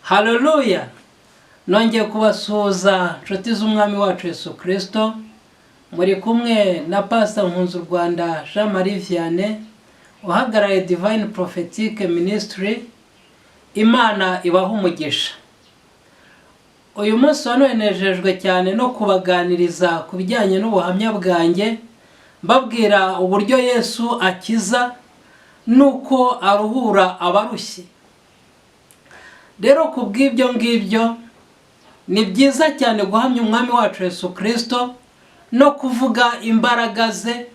Haleluya! Nongeye kubasuhuza nshuti z'umwami wacu Yesu Kristo, muri kumwe na Pastor Nkunzurwanda Jean Marie Vianney uhagarariye Divine Prophetic Ministry. Imana ibaha umugisha. Uyu munsi wanejejwe cyane no kubaganiriza ku bijyanye n'ubuhamya bwanjye, mbabwira uburyo Yesu akiza nuko aruhura abarushye. Rero kubw'ibyo ngibyo ni byiza cyane guhamya umwami wacu Yesu Kristo no kuvuga imbaraga ze,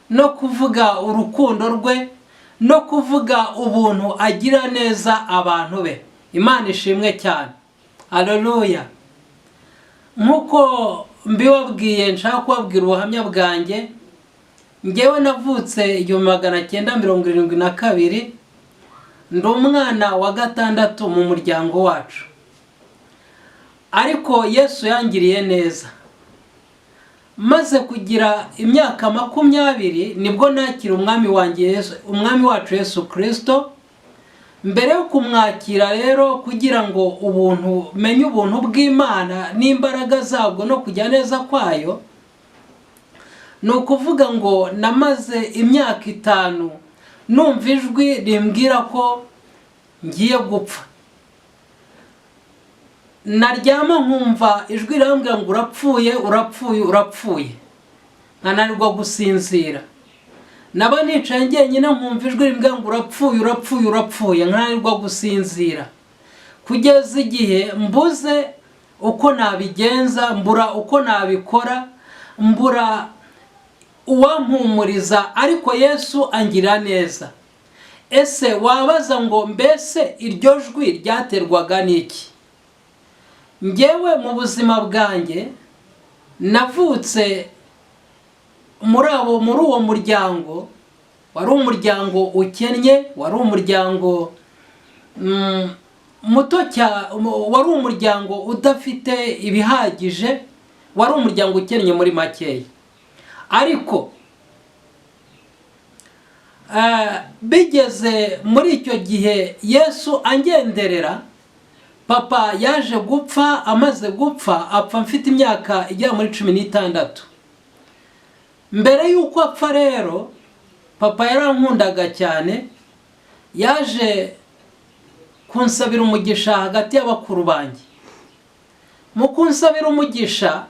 no kuvuga urukundo rwe, no kuvuga ubuntu agira neza abantu be. Imana ishimwe cyane. Haleluya! Nkuko mbibabwiye, nshaka kubabwira ubuhamya bwanjye. Ngewe navutse 1972, ndi umwana wa gatandatu mu muryango wacu, ariko Yesu yangiriye neza. Maze kugira imyaka 20 nibwo nakira umwami wacu Yesu Kristo. Mbere yo kumwakira rero, kugira ngo ubuntu menye ubuntu bw'Imana n'imbaraga zabwo no kujya neza kwayo, nukuvuga ngo namaze imyaka 5 numva ijwi rimbwira ko ngiye gupfa. Naryama nkumva ijwi rirambwira ngo urapfuye urapfuye urapfuye, nkananirwa gusinzira. Naba nicaye njyenyine nkumva ijwi rimbwira ngo urapfuye urapfuye urapfuye, nkananirwa gusinzira, kugeza igihe mbuze uko nabigenza, mbura uko nabikora, mbura uwampumuriza, ariko Yesu angira neza. Ese wabaza ngo mbese iryo jwi ryaterwaga n'iki? Ngewe mu buzima bwanjye navutse muri uwo muryango. Wari umuryango ukennye, wari umuryango muto cyane, wari umuryango udafite ibihagije, wari umuryango ukennye muri makeya. Ariko bigeze muri icyo gihe Yesu angenderera, papa yaje gupfa. Amaze gupfa apfa mfite imyaka igera muri 16. Mbere y'uko apfa rero, papa yarankundaga cyane, yaje kunsabira umugisha hagati y'abakuru banjye. Mu kunsabira umugisha,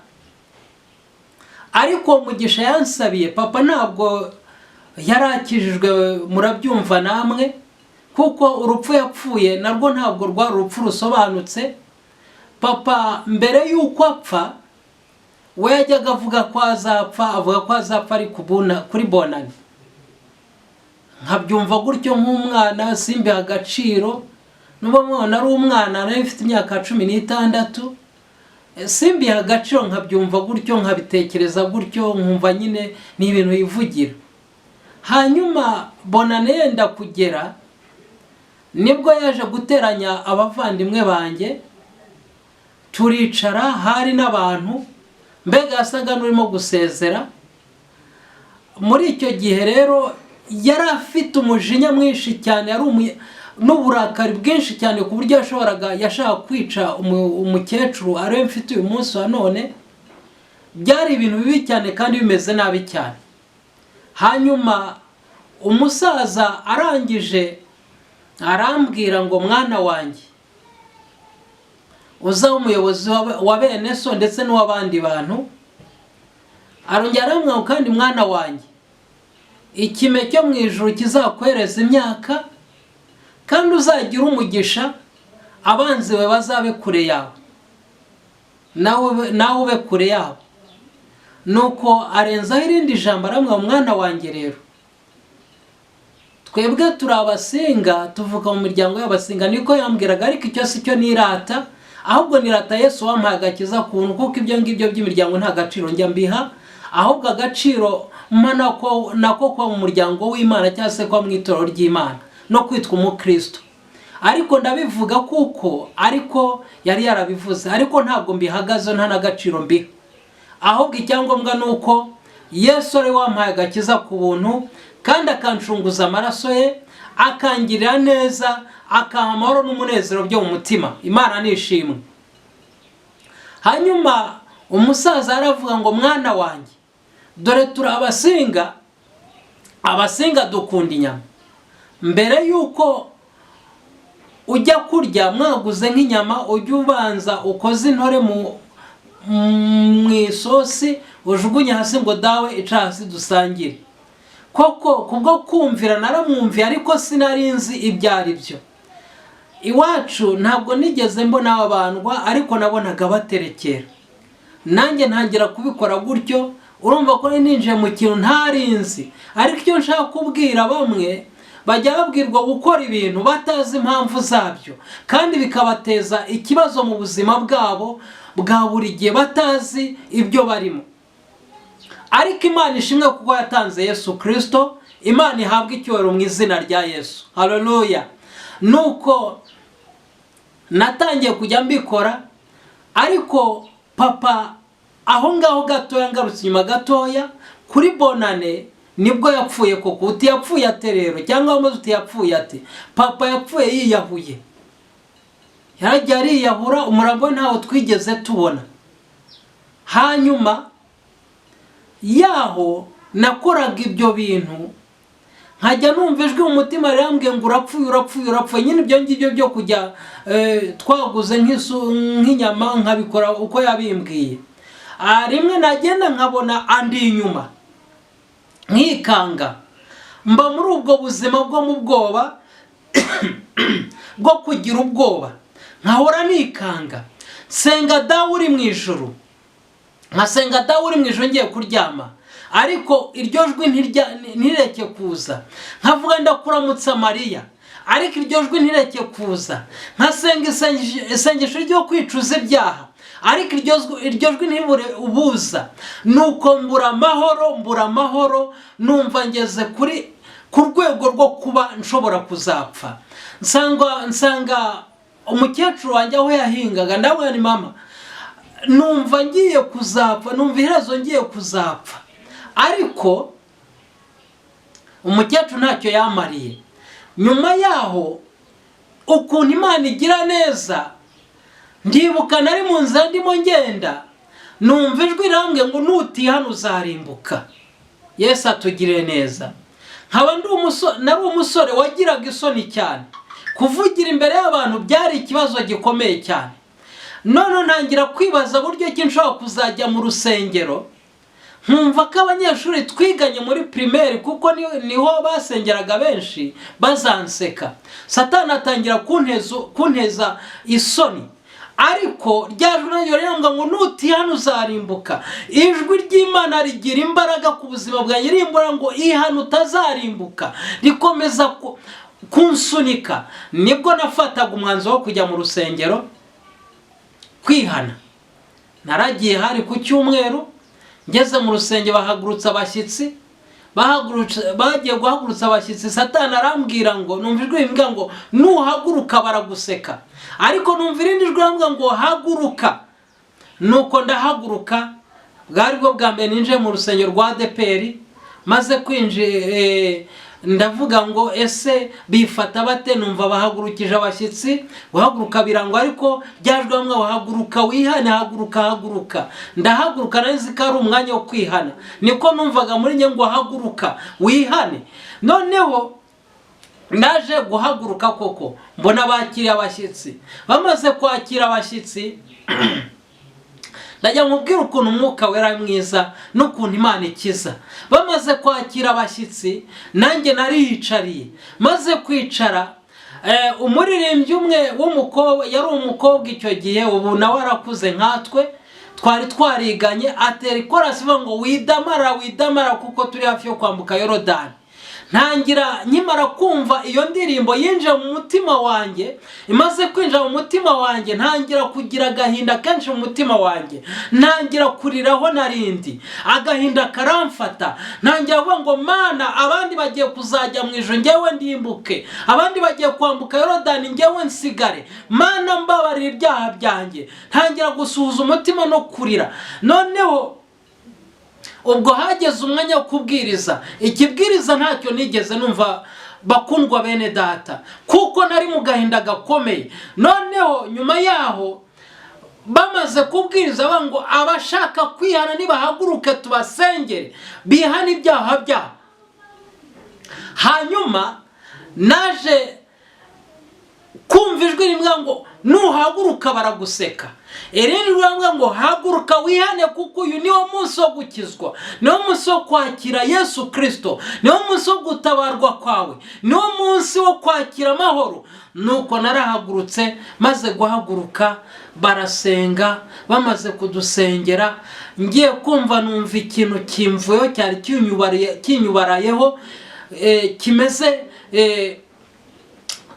ariko umugisha yansabiye, papa ntabwo yarakijijwe, murabyumva namwe, kuko urupfu yapfuye narwo ntabwo rwari urupfu rusobanutse. Papa mbere y'uko apfa, we yajyaga avuga ko azapfa, avuga ko azapfa ari kuri bonani. Nkabyumva gutyo nk'umwana, simbiha agaciro. Nubwo mwana ari umwana, nari mfite imyaka 16, simbiha agaciro, nkabyumva gutyo, nkabitekereza gutyo, nkumva nyine ni ibintu yivugira. Hanyuma bonane yenda kugera, nibwo yaje guteranya abavandimwe banjye, turicara, hari n'abantu, mbega yasaga n'urimo gusezera. Muri icyo gihe rero yari afite umujinya mwinshi cyane, n'uburakari bwinshi cyane, ku buryo yashaka kwica umukecuru ariwe mfite uyu munsi wa none. Byari ibintu bibi cyane kandi bimeze nabi cyane. Hanyuma umusaza arangije arambwira ngo mwana wanjye, uza umuyobozi wa bene so ndetse n'uw'abandi bantu. Arongera arambwira ngo kandi mwana wanjye, ikime cyo mu ijuru kizakwereza imyaka, kandi uzagira umugisha, abanzi we bazabe kure yawe, nawe ube kure yabo. Nuko arenzaho irindi jambo arambwira ngo mwana wanjye rero, twebwe turi abasinga, tuvuka mu miryango y'abasinga. Niko yambwiraga, ariko icyo si cyo nirata, ahubwo nirata Yesu wampaye agakiza kuntu, kuko ibyo ngibyo by'imiryango nta gaciro njya mbiha, ahubwo agaciro mpa nako kuba mu muryango w'Imana, cyangwa se kuba mu itorero ry'Imana no kwitwa umukristo. Ariko ndabivuga kuko ariko yari yarabivuze, ariko ntabwo mbihagaze, nta n'agaciro mbiha. Ahubwo icyangombwa ni uko Yesu ari wampaye agakiza ku buntu, kandi akancunguza amaraso ye, akangirira neza, akampa amahoro n'umunezero byo mu mutima. Imana nishimwe. Hanyuma umusaza aravuga ngo mwana wanjye, dore turi abasinga dukunda inyama. Mbere yuko ujya kurya mwaguze nk'inyama, ujya ubanza ukoze intore mu isosi, ujugunye hasi ngo dawe ica hasi dusangire. Koko kubwo kumvira naramwumviye, ariko sinarinzi ibyo ari byo. Iwacu ntabwo nigeze mbona abandwa, ariko nabonaga baterekera. Nanjye ntangira kubikora gutyo. Urumva ko ninjiye mu kintu ntarinzi. Ariko icyo nshaka kubwira bamwe, bajya babwirwa gukora ibintu batazi impamvu zabyo, kandi bikabateza ikibazo mu buzima bwabo bwa buri gihe, batazi ibyo barimo. Ariko Imana ishimwe kuko yatanze Yesu Kristo. Imana ihabwa icyubahiro mu izina rya Yesu. Haleluya. Nuko natangiye kujya mbikora, ariko papa aho ngaho gatoya, ngarutse inyuma gatoya, kuri bonane nibwo yapfuye. Koko uti yapfuye ate rero? Cyangwa amaze uti yapfuye ate? Papa yapfuye yiyahuye. Yarajya ariyahura, umurambo ntawo twigeze tubona. Hanyuma yaho nakoraga ibyo bintu, nkajya numva ijwi mu mutima rirambwiye ngo urapfuye. Nyine ibyo ngibyo byo kujya twaguze nk'inyama nkabikora uko yabimbwiye. Rimwe nagenda nkabona andi inyuma, nkikanga. Mba muri ubwo buzima bwo mu bwoba bwo kugira ubwoba, nkahora nikanga. Senga dawe uri mu ijuru, nkasenga dawe uri mu ijuru ngiye kuryama, ariko iryo jwi ntireke kuza. Nkavuga ndakuramutsa Mariya, ariko iryo jwi ntireke kuza. Nkasenga isengesho ryo kwicuza ibyaha, ariko iryo jwi ntibure ubuza. Nuko mbura amahoro, numva ngeze ku rwego rwo kuba nshobora kuzapfa. Nsanga umukecuru wanjye aho yahingaga, ndabona ni mama, numva ngiye kuzapfa, numva iherezo ngiye kuzapfa. Ariko umukecuru ntacyo yamariye. Nyuma yaho ukuntu Imana igira neza, ndibuka nari mu nzira ndimo ngenda, numva ijwi rirambwiye ngo nutihana uzarimbuka. Yesu atugirire neza. Nkaba nari umusore wagiraga isoni cyane. Kuvugira imbere y'abantu byari ikibazo gikomeye cyane. None ntangira kwibaza buryo ki nshobora kuzajya mu rusengero, nkumva ko abanyeshuri twiganye muri primaire, kuko niho basengeraga benshi, bazanseka. Satani atangira kunteza isoni. Ariko ryajwe naryo rirambwa ngo nutihana uzarimbuka. Ijwi ry'Imana rigira imbaraga ku buzima bwanjye, rimbura ngo ihana utazarimbuka, rikomeza kunsunika. Nibwo nafataga umwanzuro wo kujya mu rusengero kwihana. Naragiye hari ku cyumweru, ngeze mu rusengero bahagurutsa abashyitsi. Bagiye guhagurutsa abashyitsi, Satani arambwira ngo, numva ijwi rimbwira ngo nuhaguruka baraguseka. Ariko numva irindi jwi rimbwira ngo haguruka. Nuko ndahaguruka. Bwari bwo bwa mbere ninjiye mu rusengero rwa ADEPR. Maze kwinjira ndavuga ngo ese bifata bate? Numva bahagurukije abashyitsi, guhaguruka birangwa, ariko byajwe bamwe bahaguruka wihane, haguruka. Ndahaguruka, nari ko ari umwanya wo kwihana. Niko numvaga muri njye ngo haguruka wihane. Noneho naje guhaguruka koko, mbona bakiriye abashyitsi. Bamaze kwakira abashyitsi, najya nkubwira ukuntu umwuka wera mwiza n'ukuntu Imana ikiza. Bamaze kwakira abashyitsi, nanjye nariyicariye. Maze kwicara, umuririmbyi umwe w'umukobwa, yari umukobwa icyo gihe, ubu nawe arakuze nkatwe, twari twariganye, atera ikorasi ivuga ngo widamara kuko turi hafi yo kwambuka Yorodani. Ntangira nkimara kumva iyo ndirimbo yinjira mu mutima wanjye. Imaze kwinjira mu mutima wanjye, ntangira kugira agahinda kenshi mu mutima wanjye. Ntangira kuriraho narindi, agahinda karamfata. Ntangira kuvuga ngo Mana, abandi bagiye kuzajya mu ijuru, njyewe ndimbuke. Abandi bagiye kwambuka Yorodani, njyewe nsigare. Mana, mbabarira ibyaha byanjye. Ntangira gusuhuza umutima no kurira. Noneho ubwo hageze umwanya wo kubwiriza. Ikibwiriza ntacyo nigeze numva bakundwa bene data, kuko nari mu gahinda gakomeye. Noneho nyuma yaho bamaze kubwiriza ngo abashaka kwihana nibahaguruke tubasengere bihana ibyaha byabo. Hanyuma naje kumva ijwi rimwe ngo nuhaguruka baraguseka, irindi rimwe ngo haguruka wihane, kuko uyu niwo munsi wo gukizwa, niwo munsi wo kwakira Yesu Kristo, niwo munsi wo gutabarwa kwawe, niwo munsi wo kwakira amahoro. Nuko narahagurutse, maze guhaguruka barasenga. Bamaze kudusengera, ngiye kumva numva ikintu kimvuyo cyari kinyubarayeho, kimeze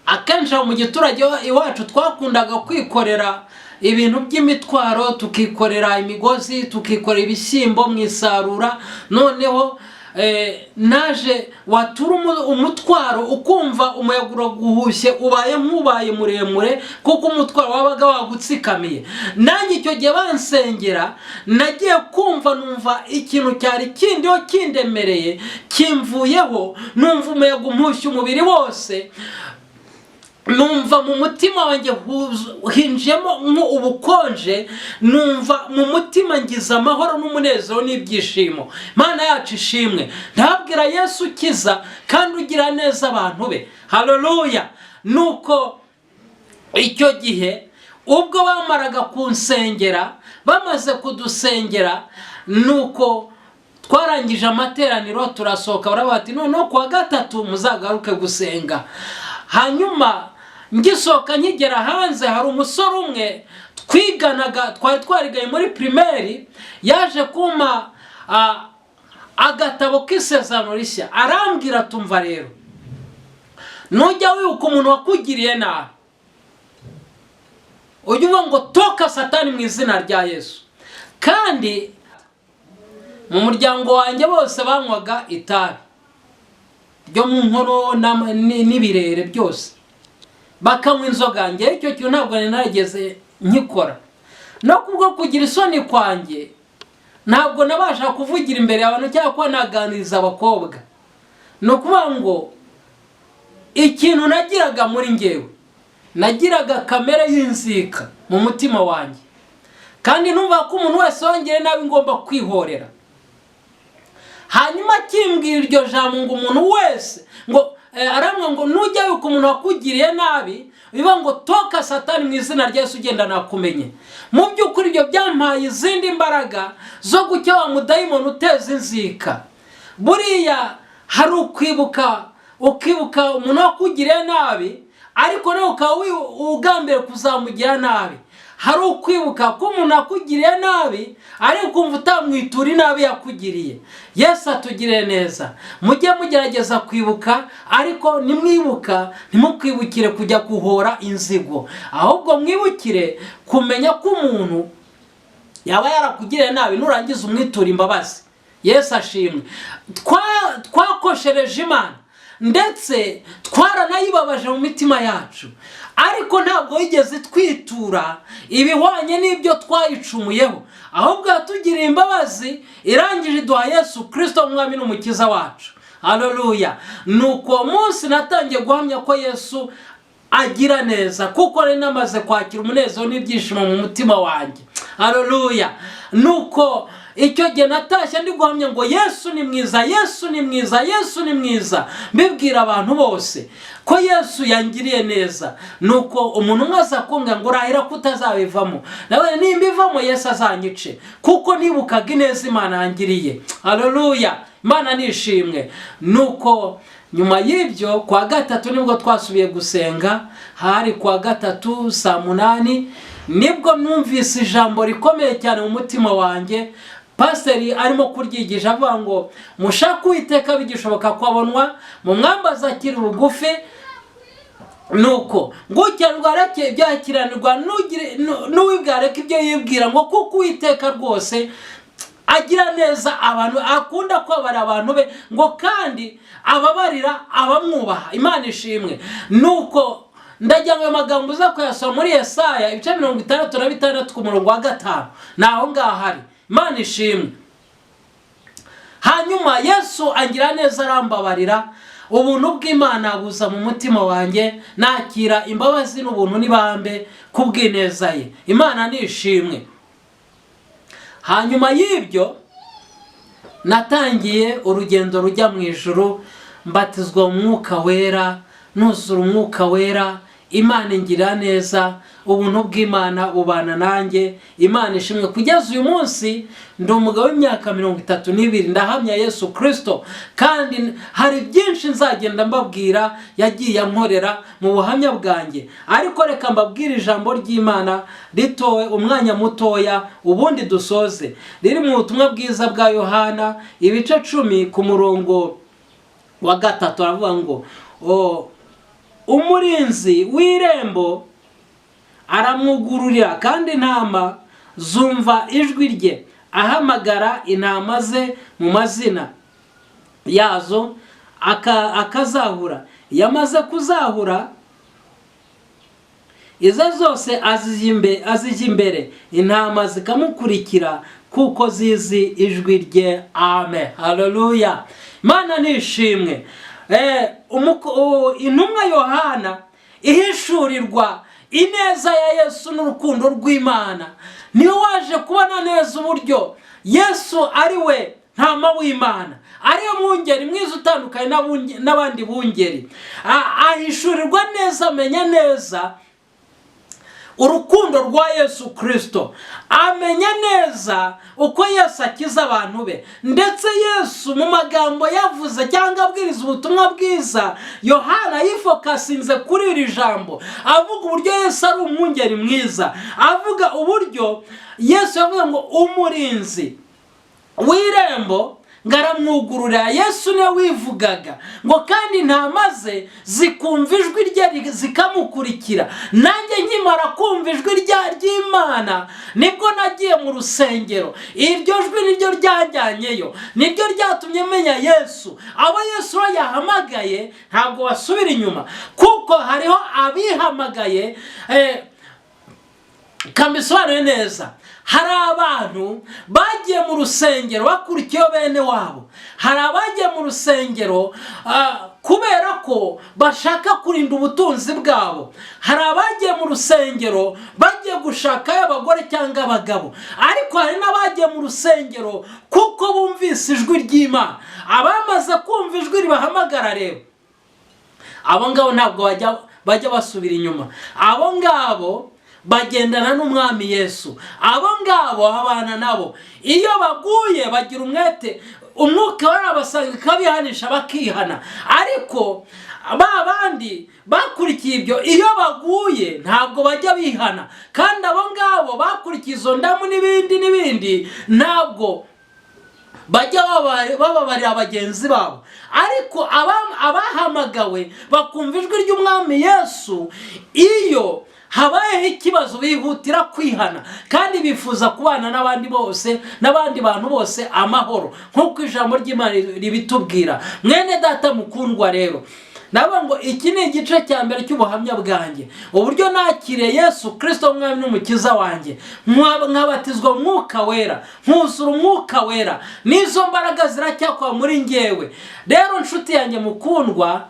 akenshi mu giturage iwacu twakundaga kwikorera ibintu by'imitwaro, tukikorera imigozi, tukikorera ibishyimbo mu isarura. Noneho naje watura umutwaro ukumva umuyaga uraguhushye, ubaye muremure, kuko umutwaro wabaga wagutsikamiye. Nanjye icyo gihe bansengera nagiye kumva numva ikintu cyari kindiho kindemereye kimvuyeho, numva umuyaga umpushye umubiri wose, numva mu mutima wanjye hinjiyemo ubukonje, numva mu mutima ngize amahoro n'umunezero n'ibyishimo. Mana yacu ishimwe. Ndabwira Yesu ukiza kandi ugira neza abantu be. Haleluya. Nuko icyo gihe ubwo bamaraga kunsengera, bamaze kudusengera, nuko twarangije amateraniro turasohoka, baravuga ati noneho kuwa gatatu muzagaruke gusenga. Hanyuma ngisohoka nkigera hanze, hari umusore umwe twiganaga, twari twarigaye muri primaire, yaje kuma agatabo k'isezerano rishya. Arambwira tumva rero, nujya wibuka umuntu wakugiriye nabi, ujye uvuga ngo toka Satani mu izina rya Yesu. Kandi mu muryango wanjye bose banywaga itabi ryo mu nkono n'ibirere byose, bakanywa inzoga. Njye icyo kintu ntabwo narigeze nkikora, no kubwo kugira isoni kwanjye ntabwo nabasha kuvugira imbere y'abantu cyangwa kuba naganiriza abakobwa. Ni ukuvuga ngo ikintu nagiraga muri njyewe, nagiraga kamere y'inzika mu mutima wanjye, kandi numva ko umuntu wese wongere nabi ngomba kwihorera. Hanyuma kimbwira iryo jambo ngo umuntu wese ngo aramwe ngo nujya yuko umuntu wakugiriye nabi, biba ngo toka Satani mu izina rya Yesu ugenda nakumenye. Mu by'ukuri ibyo byampaye izindi mbaraga zo gucya wa mudayimoni uteza inzika. Buriya hari ukibuka umuntu wakugiriye nabi, ariko nawe ukaba ugambiriye kuzamugira nabi. Hari ukwibuka ko umuntu akugiriye nabi, ariko ukumva utamwitura inabi yakugiriye. Yesu atugirire neza. Mujye mugerageza kwibuka, ariko nimwibuka ntimukwibukire kujya kuhora inzigo, ahubwo mwibukire kumenya ko umuntu yaba yarakugiriye nabi nurangiza umwitura imbabazi. Yesu ashimwe. Twakoshereje Imana ndetse twaranayibabaje mu mitima yacu, ariko ntabwo yigeze twitura ibihwanye n'ibyo twayicumuyeho, ahubwo yatugiriye imbabazi, irangije iduha Yesu Kristo umwami n'umukiza wacu. Haleluya. Nuko munsi natangiye guhamya ko Yesu agira neza, kuko nari namaze kwakira umunezero n'ibyishimo mu mutima wanjye. Haleluya. Nuko icyo gihe natashye ndi guhamya ngo Yesu ni mwiza, Yesu ni mwiza, Yesu ni mwiza, mbibwira abantu bose ko Yesu yangiriye neza. Nuko umuntu umwe aza kumbwira ngo urahira ko utazabivamo. Nawe nimba ivamo Yesu azanyice, kuko nibukaga ineza Imana yangiriye. Haleluya. Imana nishimwe. Nuko nyuma y'ibyo kwa gatatu nibwo twasubiye gusenga, hari kwa gatatu saa 8, nibwo numvise ijambo rikomeye cyane mu mutima wanjye. Pasiteri arimo kuryigisha avuga ngo mushaka Uwiteka bigishoboka kwabonwa, mu mwambaza akiri bugufi. Nuko ngukiranirwa reke ibyakiranirwa, n'uwibwareka ibyo yibwira, ngo kuko Uwiteka rwose agira neza abantu, akunda kwabara abantu be, ngo kandi ababarira abamwubaha. Imana ishimwe. Nuko ndagira ngo ayo magambo uza kuyasoma muri Yesaya ibice 66 ku murongo wa 5, naho ngahari. Imana ishimwe. Hanyuma Yesu agira neza, arambabarira, ubuntu bw'Imana buza mu mutima wanjye, nakira imbabazi n'ubuntu n'ibambe kubw'ineza ye. Imana nishimwe. Hanyuma y'ibyo natangiye urugendo rujya mu ijuru, mbatizwa mu Mwuka Wera, nuzura Umwuka Wera. Imana ingira neza, ubuntu bw'Imana bubana nanjye. Imana ishimwe. Kugeza uyu munsi ndi umugabo w'imyaka 32, ndahamya Yesu Kristo, kandi hari byinshi nzagenda mbabwira yagiye ankorera mu buhamya bwanjye. Ariko reka mbabwire ijambo ry'Imana ritowe umwanya mutoya, ubundi dusoze. Riri mu butumwa bwiza bwa Yohana ibice 10 ku murongo wa 3, aravuga ngo umurinzi w'irembo aramwugururira, kandi intama zumva ijwi rye, ahamagara intama ze mu mazina yazo akazahura. Yamaze kuzahura izo zose azijya imbere, intama zikamukurikira kuko zizi ijwi rye. Amen. Haleluya. Imana nishimwe. Intumwa Yohana ihishurirwa ineza ya Yesu n'urukundo rw'Imana, niwe waje kubona neza uburyo Yesu ari we ntama w'Imana, ariyo mwungeri mwiza utandukanye n'abandi bungeri. Ahishurirwa neza, amenya neza urukundo rwa Yesu Kristo, amenya neza uko Yesu akiza abantu be. Ndetse Yesu mu magambo yavuze cyangwa abwiriza ubutumwa bwiza, Yohana yifokasinze kuri iri jambo, avuga uburyo Yesu ari umwungeri mwiza, avuga uburyo Yesu yavuga ngo umurinzi w'irembo ngaramwugururira. Yesu niwe wivugaga ngo kandi intama ze zikumva ijwi rye zikamukurikira. Nanjye nkimara kumva ijwi ry'Imana nibwo nagiye mu rusengero. Iryo jwi niryo ryajyanyeyo, niryo ryatumye menya Yesu. Abo Yesu yahamagaye ntabwo basubira inyuma, kuko hariho abihamagaye. Kambisobanure neza. Hari abantu bagiye mu rusengero bakurikiye bene wabo. Hari abagiye mu rusengero kubera ko bashaka kurinda ubutunzi bwabo. Hari abagiye mu rusengero bagiye gushaka abagore cyangwa abagabo. Ariko hari n'abagiye mu rusengero kuko bumvise ijwi ry'Imana. Abamaze kumva ijwi ribahamagara rero, abo ngabo ntabwo bajya basubira inyuma. Abo ngabo bagendana n'umwami Yesu. Abo ngabo abana nabo iyo baguye bagira umwete, Umwuka warabasanga kabihanisha bakihana. Ariko babandi bakurikiye ibyo, iyo baguye ntabwo bajya bihana. Kandi abo ngabo bakurikiye izo ndamu n'ibindi ntabwo bajya bababarira bagenzi babo. Ariko abahamagawe bakumva ijwi ry'umwami Yesu, iyo habayeho ikibazo bihutira kwihana, kandi bifuza kubana n'abandi bose, n'abandi bantu bose amahoro, nk'uko ijambo ry'Imana ribitubwira. Mwene data mukundwa rero, nabo ngo iki ni igice cya mbere cy'ubuhamya bwanjye, uburyo nakiriye Yesu Kristo umwami n'umukiza wanjye, nkabatizwa Mwuka Wera, nkuzura Umwuka Wera, n'izo mbaraga ziracyakwa muri njyewe. Rero nshuti yanjye mukundwa,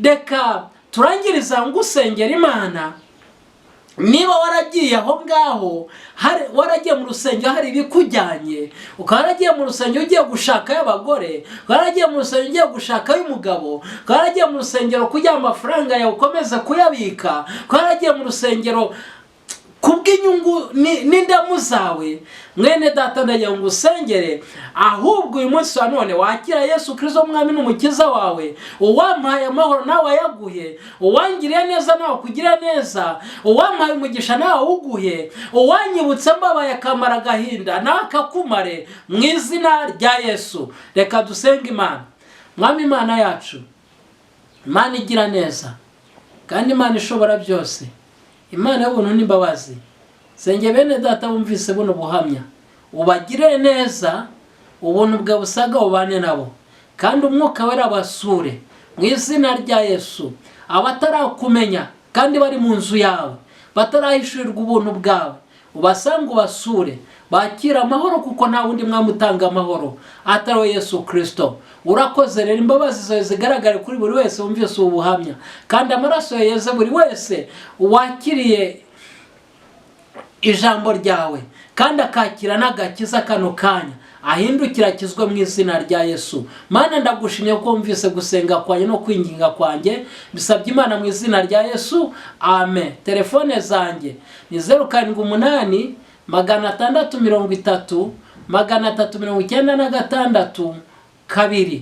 reka turangiriza ngusengera Imana. Niba waragiye aho ngaho, waragiye mu rusengero hari ibikujyanye, ukaragiye mu rusengero ugiye gushaka abagore, ukaragiye mu rusengero ugiye gushaka umugabo, ukaragiye mu rusengero kugira amafaranga yawe ukomeza kuyabika, ukaragiye mu rusengero kubw'inyungu n'indamu zawe, mwene data ndagira ngo usengere. Ahubwo uyu munsi wa none wakira Yesu Kristo umwami n'umukiza wawe, uwampaye amahoro nawe ayaguhe, uwangiriye neza nawe akugire neza, uwampaye umugisha nawe awuguhe, uwanyibutse mbabaye akamara agahinda nawe akakumare, mu izina rya Yesu. Reka dusenge Imana. Mwami Imana yacu, Imana igira neza kandi Imana ishobora byose, Imana y'ubuntu n'imbabazi, senge bene data bumvise buno buhamya, ubagire neza, ubuntu bwa busaga ubane nabo, kandi Umwuka Wera abasure mu izina rya Yesu. Abatarakumenya kandi bari mu nzu yawe, batarahishurirwa ubuntu bwawe, ubasanga ubasure, bakira amahoro kuko nta wundi mwamutanga amahoro atari we Yesu Kristo. Urakoze rero, imbabazi zawe zigaragare kuri buri wese wumvise ubu buhamya, kandi amaraso ya Yesu buri wese wakiriye ijambo ryawe kandi akakira n'agakiza kano kanya, ahindukira akizwe mu izina rya Yesu. Mana ndagushimye ko wumvise gusenga kwanjye no kwinginga kwanjye, bisabye Imana mu izina rya Yesu, amen. Telefone zanjye ni 078 630 396 2.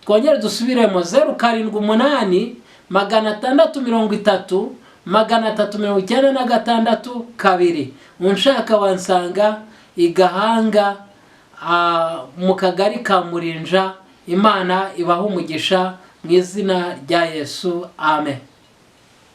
Twongere dusubiremo 078 630 396 2. Unshaka wansanga Igahanga mu kagari ka Murinja. Imana ibaha umugisha mu izina rya Yesu, amen.